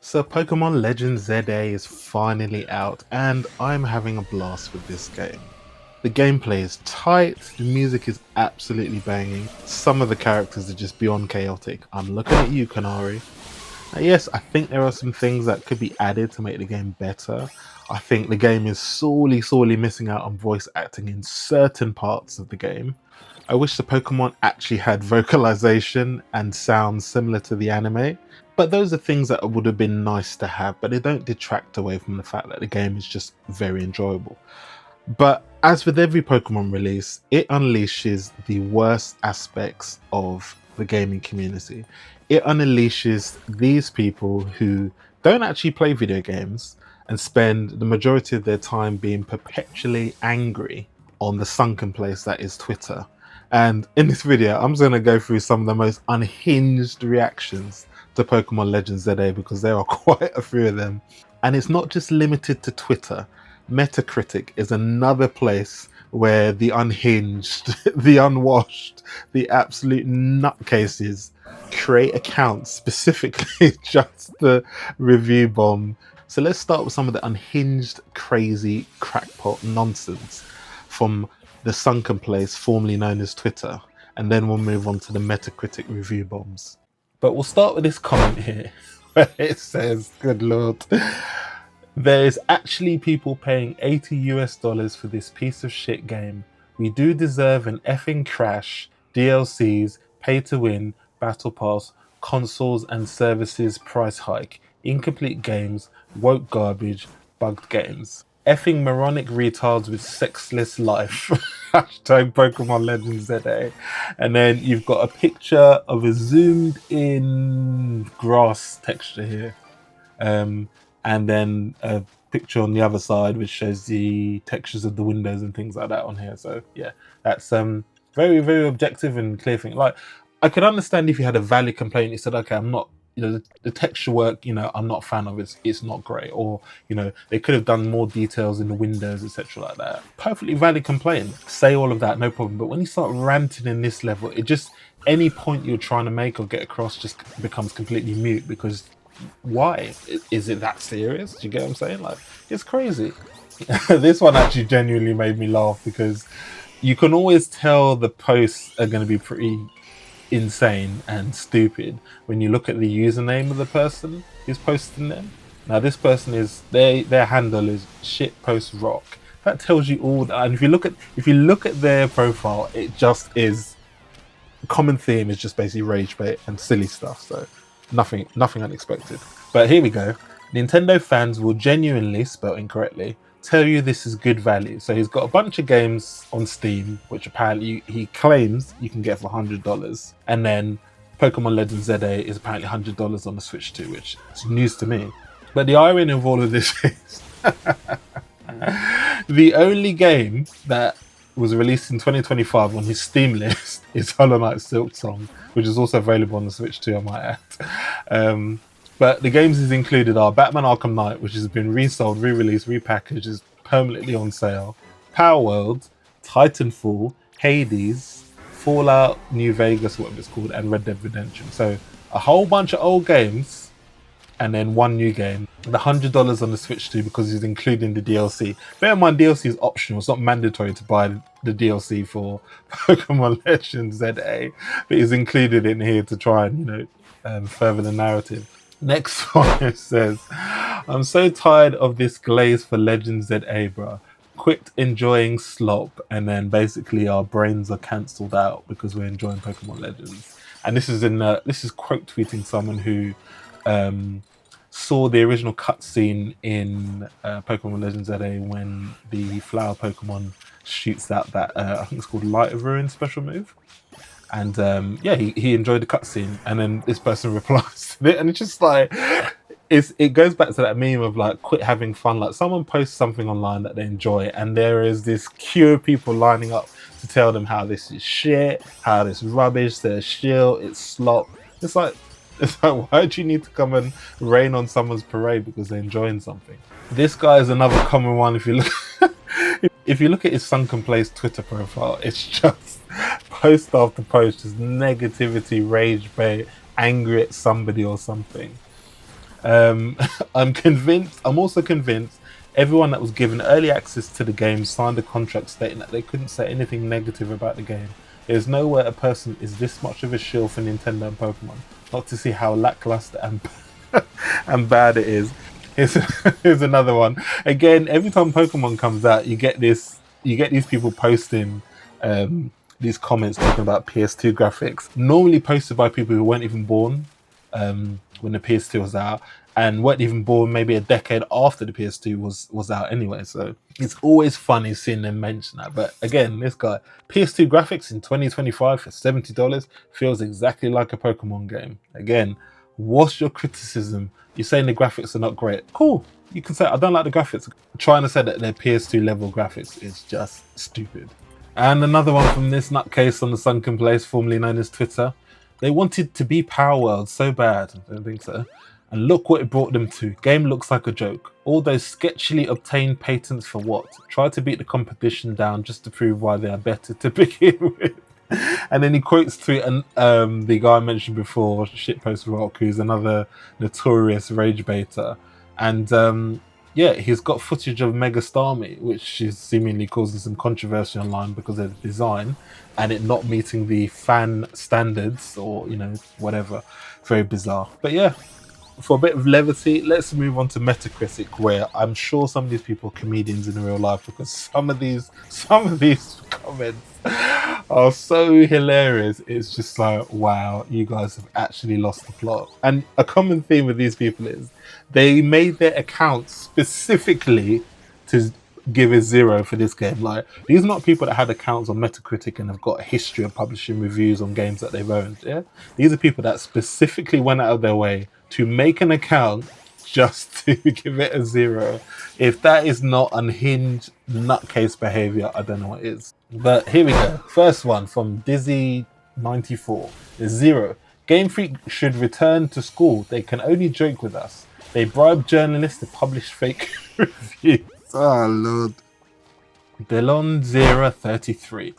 So Pokemon Legends ZA is finally out and I'm having a blast with this game. The gameplay is tight, the music is absolutely banging, some of the characters are just beyond chaotic. I'm looking at you, Kanari. Now, yes, I think there are some things that could be added to make the game better. I think the game is sorely missing out on voice acting in certain parts of the game. I wish the Pokemon actually had vocalization and sounds similar to the anime, but those are things that would have been nice to have, but they don't detract away from the fact that the game is just very enjoyable. But as with every Pokemon release, it unleashes the worst aspects of the gaming community. It unleashes these people who don't actually play video games and spend the majority of their time being perpetually angry on the sunken place that is Twitter. And in this video, I'm just going to go through some of the most unhinged reactions to Pokemon Legends ZA because there are quite a few of them. And it's not just limited to Twitter. Metacritic is another place where the unhinged, the unwashed, the absolute nutcases create accounts specifically just to review bomb. So let's start with some of the unhinged, crazy, crackpot nonsense from the sunken place formerly known as Twitter, and then we'll move on to the Metacritic review bombs. But we'll start with this comment here where it says, good lord, there's actually people paying $80 for this piece of shit game. We do deserve an effing crash, DLCs, pay to win, battle pass, consoles and services price hike, incomplete games, woke garbage, bugged games. Effing moronic retards with sexless life. Hashtag Pokemon Legends ZA. And then you've got a picture of a zoomed in grass texture here. And then a picture on the other side which shows the textures of the windows and things like that on here. So yeah, that's very objective and clear thing. Like, I could understand if you had a valid complaint, you said, okay, I'm not, the texture work, I'm not a fan of it, it's not great, or they could have done more details in the windows, etc. like that. Perfectly valid complaint, say all of that, no problem. But when you start ranting in this level, it just, any point you're trying to make or get across just becomes completely mute, because why? Is it that serious? Do you get what I'm saying? Like, it's crazy. This one actually genuinely made me laugh because you can always tell the posts are going to be pretty insane and stupid when you look at the username of the person who's posting them. Now this person is, their handle is shitpostrock. That tells you all that. And if you look at their profile, it just is, common theme is just basically rage bait and silly stuff. So nothing unexpected. But here we go. Nintendo fans will genuinely, spelled incorrectly, tell you this is good value. So he's got a bunch of games on Steam, which apparently he claims you can get for $100. And then Pokemon Legends ZA is apparently $100 on the Switch 2, which is news to me. But the irony of all of this is the only game that was released in 2025 on his Steam list is Hollow Knight Silk Song, which is also available on the Switch 2, I might add. But the games he's included are Batman Arkham Knight, which has been resold, re-released, repackaged, is permanently on sale, Power World, Titanfall, Hades, Fallout New Vegas, whatever it's called, and Red Dead Redemption. So a whole bunch of old games and then one new game. The $100 on the Switch 2 because he's including the DLC. Bear in mind, DLC is optional. It's not mandatory to buy the DLC for Pokemon Legends ZA, but he's included in here to try and, further the narrative. Next one, it says, I'm so tired of this glaze for Legends ZA, bruh. Quit enjoying slop. And then basically our brains are cancelled out because we're enjoying Pokemon Legends. And this is this is quote tweeting someone who saw the original cutscene in Pokemon Legends ZA when the flower Pokemon shoots out that I think it's called Light of Ruin special move. And yeah, he enjoyed the cutscene, and then this person replies to it, and it's just like, it goes back to that meme of like, quit having fun. Like, someone posts something online that they enjoy, and there is this queue of people lining up to tell them how this is shit, how this rubbish, they're shill, it's slop. It's like, why do you need to come and rain on someone's parade because they're enjoying something? This guy is another common one. If you look, if you look at his Sunken Place Twitter profile, it's just post after post, just negativity, rage bait, angry at somebody or something. I'm also convinced everyone that was given early access to the game signed a contract stating that they couldn't say anything negative about the game. There's nowhere a person is this much of a shill for Nintendo and Pokemon, not to see how lackluster and and bad it is. Here's another one. Again, every time Pokemon comes out, you get these people posting these comments talking about PS2 graphics, normally posted by people who weren't even born when the PS2 was out, and weren't even born maybe a decade after the PS2 was out anyway. So it's always funny seeing them mention that. But again, this guy, PS2 graphics in 2025 for $70 feels exactly like a Pokemon game. Again, what's your criticism? You're saying the graphics are not great. Cool. You can say, I don't like the graphics. Trying to say that their PS2 level graphics is just stupid. And another one from this nutcase on the Sunken Place, formerly known as Twitter. They wanted to be Power World so bad. I don't think so. And look what it brought them to. Game looks like a joke. All those sketchily obtained patents for what? Try to beat the competition down just to prove why they are better to begin with. And then he quotes to the guy I mentioned before, Shitpost Rock, who's another notorious rage baiter. And yeah, he's got footage of Mega Starmie, which is seemingly causing some controversy online because of the design and it not meeting the fan standards or, you know, whatever. Very bizarre. But yeah, for a bit of levity, let's move on to Metacritic, where I'm sure some of these people are comedians in real life, because some of these comments are so hilarious. It's just like, wow, you guys have actually lost the plot. And a common theme with these people is they made their accounts specifically to give a 0 for this game. Like, these are not people that had accounts on Metacritic and have got a history of publishing reviews on games that they've owned. Yeah, these are people that specifically went out of their way to make an account just to give it a 0. If that is not unhinged nutcase behavior, I don't know what is. But here we go. First one from Dizzy94 is 0. Game Freak should return to school. They can only joke with us. They bribe journalists to publish fake reviews. Oh lord. Belon033.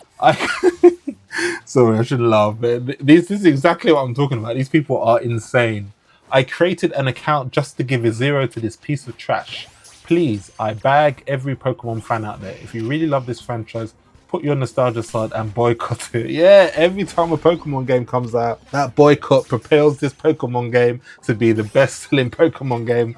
Sorry, I shouldn't laugh, but this is exactly what I'm talking about. These people are insane. I created an account just to give a 0 to this piece of trash. Please, I bag every Pokemon fan out there. If you really love this franchise, put your nostalgia aside and boycott it. Yeah, every time a Pokemon game comes out, that boycott propels this Pokemon game to be the best-selling Pokemon game,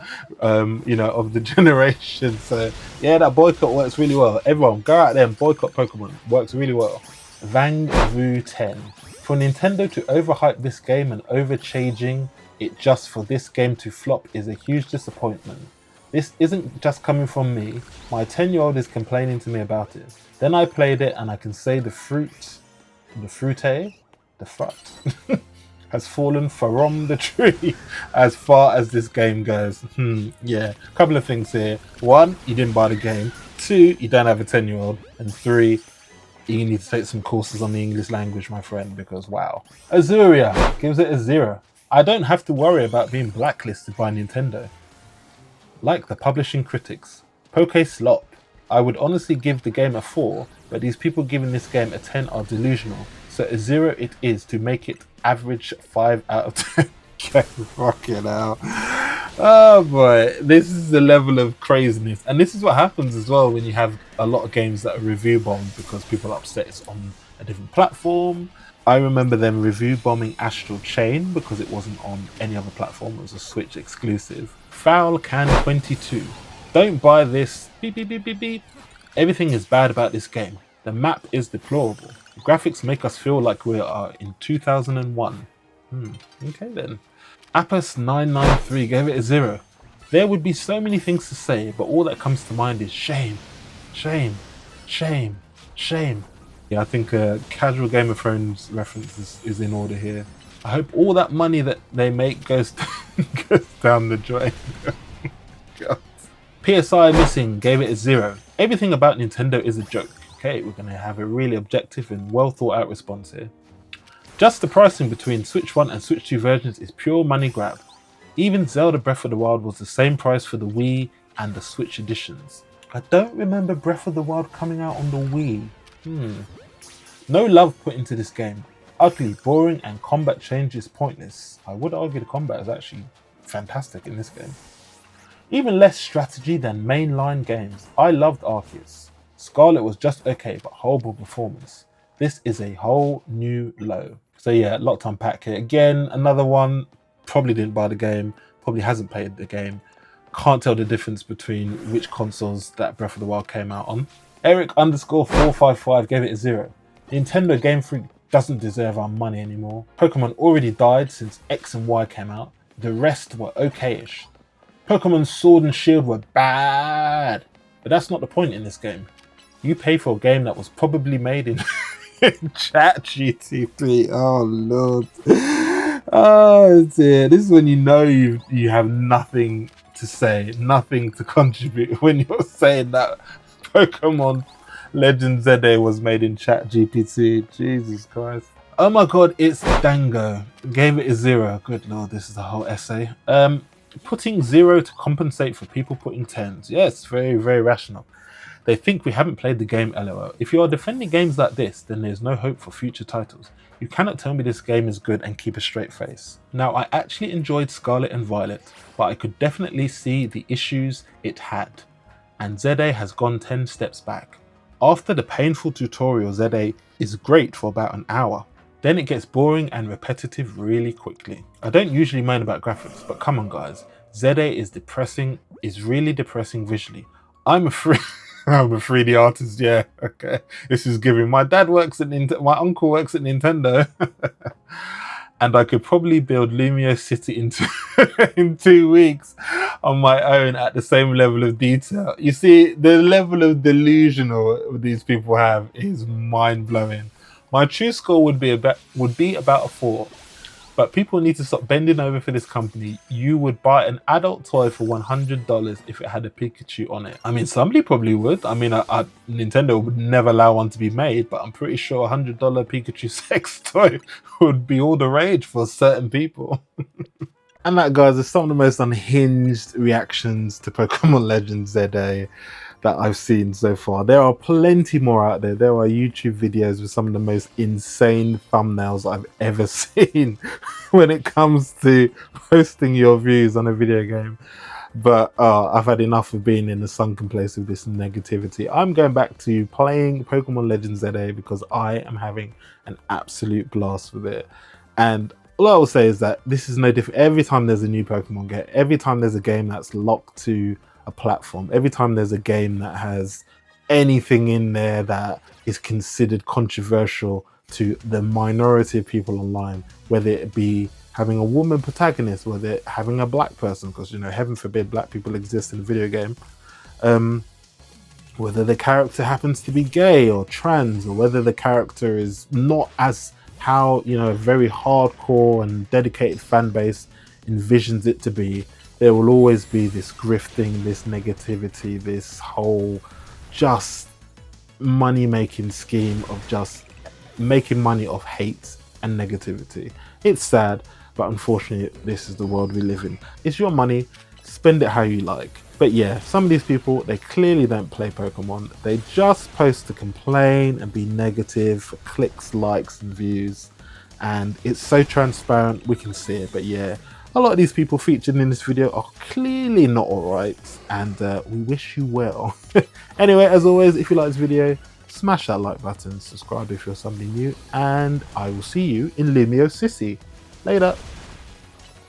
you know, of the generation. So yeah, that boycott works really well. Everyone, go out there and boycott Pokemon. It works really well. Vang Vu 10. For Nintendo to overhype this game and overchanging it just for this game to flop is a huge disappointment. This isn't just coming from me. My 10-year-old is complaining to me about it. Then I played it and I can say the fruit has fallen from the tree as far as this game goes. Yeah, a couple of things here. 1, you didn't buy the game. 2, you don't have a 10-year-old. And 3, you need to take some courses on the English language, my friend, because wow. Azuria gives it a 0. I don't have to worry about being blacklisted by Nintendo. Like the publishing critics. Poke Slop. I would honestly give the game a 4, but these people giving this game a 10 are delusional. So a 0 it is to make it average 5 out of 10. Okay, fucking hell. Oh boy, this is the level of craziness. And this is what happens as well when you have a lot of games that are review bombed because people are upset it's on a different platform. I remember them review bombing Astral Chain because it wasn't on any other platform. It was a Switch exclusive. Foul Can 22. Don't buy this. Beep, beep, beep, beep, beep. Everything is bad about this game. The map is deplorable. The graphics make us feel like we are in 2001. Okay then. Apus993 gave it a 0. There would be so many things to say, but all that comes to mind is shame. Shame. Shame. Shame. Yeah, I think a casual Game of Thrones reference is in order here. I hope all that money that they make goes down the drain. God. PSI Missing gave it a 0. Everything about Nintendo is a joke. Okay, we're going to have a really objective and well thought out response here. Just the pricing between Switch 1 and Switch 2 versions is pure money grab. Even Zelda Breath of the Wild was the same price for the Wii and the Switch editions. I don't remember Breath of the Wild coming out on the Wii. No love put into this game. Ugly, boring, and combat change is pointless. I would argue the combat is actually fantastic in this game. Even less strategy than mainline games. I loved Arceus. Scarlet was just okay, but horrible performance. This is a whole new low. So yeah, a lot to unpack here. Again, another one, probably didn't buy the game, probably hasn't played the game. Can't tell the difference between which consoles that Breath of the Wild came out on. Eric_455 gave it a 0. Nintendo Game Freak doesn't deserve our money anymore. Pokemon already died since X and Y came out. The rest were okay-ish. Pokemon Sword and Shield were bad. But that's not the point in this game. You pay for a game that was probably made in ChatGPT. Oh lord. Oh dear. This is when you know you have nothing to say, nothing to contribute, when you're saying that Pokemon Legend ZA was made in ChatGPT. Jesus Christ. Oh my god, it's Dango. Gave it a 0. Good lord, this is a whole essay. Putting 0 to compensate for people putting 10s. Yes, very, very rational. They think we haven't played the game, lol. If you are defending games like this, then there's no hope for future titles. You cannot tell me this game is good and keep a straight face. Now, I actually enjoyed Scarlet and Violet, but I could definitely see the issues it had. And ZA has gone 10 steps back. After the painful tutorial, ZA is great for about an hour. Then it gets boring and repetitive really quickly. I don't usually moan about graphics, but come on guys, ZA is really depressing visually. I'm a 3D artist, yeah, okay. This is giving. My dad works at my uncle works at Nintendo. And I could probably build Lumio City in 2 weeks on my own at the same level of detail. You see, the level of delusional these people have is mind-blowing. My true score would be about a 4. But people need to stop bending over for this company. You would buy an adult toy for $100 if it had a Pikachu on it. I mean, somebody probably would. I mean, Nintendo would never allow one to be made, but I'm pretty sure a $100 Pikachu sex toy would be all the rage for certain people. And that, guys, is some of the most unhinged reactions to Pokemon Legends ZA that I've seen so far. There are plenty more out there. There are YouTube videos with some of the most insane thumbnails I've ever seen when it comes to posting your views on a video game. But I've had enough of being in the sunken place of this negativity. I'm going back to playing Pokemon Legends ZA because I am having an absolute blast with it. And all I will say is that this is no different. Every time there's a new Pokemon game, every time there's a game that's locked to a platform, every time there's a game that has anything in there that is considered controversial to the minority of people online, whether it be having a woman protagonist, whether it having a black person, because, you know, heaven forbid black people exist in a video game, whether the character happens to be gay or trans, or whether the character is not as how, you know, a very hardcore and dedicated fan base envisions it to be, there will always be this grifting, this negativity, this whole just money-making scheme of just making money off hate and negativity. It's sad, but unfortunately, this is the world we live in. It's your money, spend it how you like. But yeah, some of these people, they clearly don't play Pokemon. They just post to complain and be negative for clicks, likes, and views. And it's so transparent, we can see it. But yeah, a lot of these people featured in this video are clearly not alright. And we wish you well. Anyway, as always, if you like this video, smash that like button, subscribe if you're somebody new, and I will see you in Lumio City. Later.